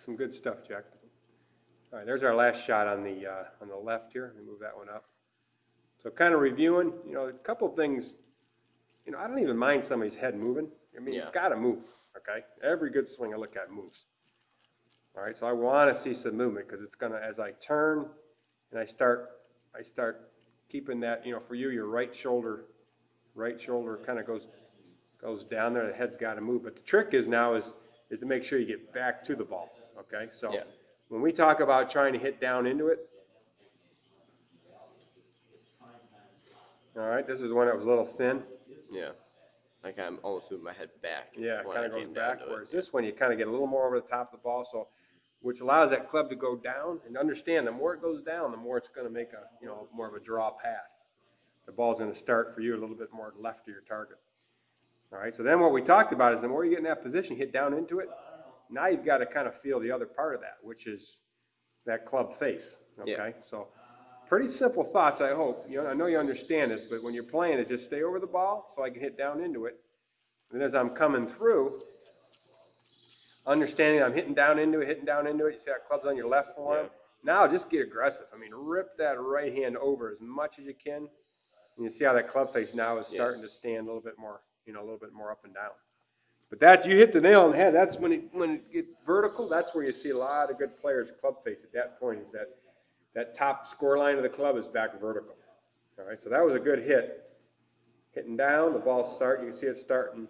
Some good stuff, Jack. All right, there's our last shot on the left here. Let me move that one up. So kind of reviewing, a couple of things. I don't even mind somebody's head moving. I mean, it's got to move, okay? Every good swing I look at moves. All right, so I want to see some movement because it's going to, as I turn and I start keeping that, for you, your right shoulder kind of goes down there. The head's got to move. But the trick is now is to make sure you get back to the ball, okay? So when we talk about trying to hit down into it, all right, this is one that was a little thin. Yeah. I kind of almost moved my head back. Yeah, it kind of goes back. Whereas this one, you kind of get a little more over the top of the ball, which allows that club to go down. And understand, the more it goes down, the more it's going to make more of a draw path. The ball's going to start for you a little bit more left of your target. All right. So then what we talked about is the more you get in that position, hit down into it. Now you've got to kind of feel the other part of that, which is that club face. Okay. Yeah. So pretty simple thoughts, I hope. I know you understand this, but when you're playing, is just stay over the ball so I can hit down into it. And as I'm coming through, understanding I'm hitting down into it. You see that club's on your left forearm. Yeah. Now just get aggressive. I mean, rip that right hand over as much as you can. And you see how that club face now is starting to stand a little bit more, a little bit more up and down. But that, you hit the nail on the head. That's when it gets vertical. That's where you see a lot of good players' club face at that point, is that top score line of the club is back vertical. All right, so that was a good hit. Hitting down, the ball you can see it starting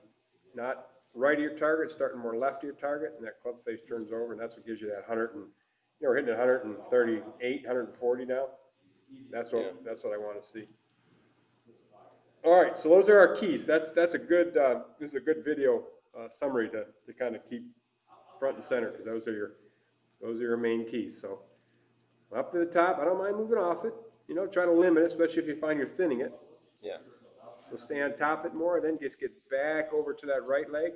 not right of your target, starting more left of your target, and that club face turns over, and that's what gives you that 100 and, we're hitting 138, 140 now. That's what I want to see. All right, so those are our keys. That's a good this is a good video summary to kind of keep front and center, because those are your main keys. So up to the top, I don't mind moving off it. Try to limit it, especially if you find you're thinning it. Yeah. So stay on top of it more, then just get back over to that right leg.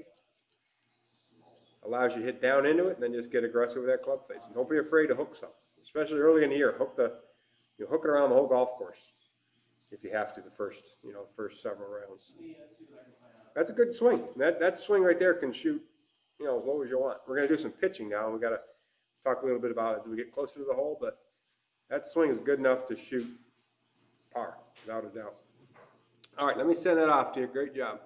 Allows you to hit down into it, and then just get aggressive with that club face. And don't be afraid to hook some, especially early in the year. Hook it around the whole golf course if you have to, the first several rounds. That's a good swing. That swing right there can shoot, as low as you want. We're going to do some pitching now, and we've got to talk a little bit about it as we get closer to the hole, but that swing is good enough to shoot par, without a doubt. All right, let me send that off to you. Great job.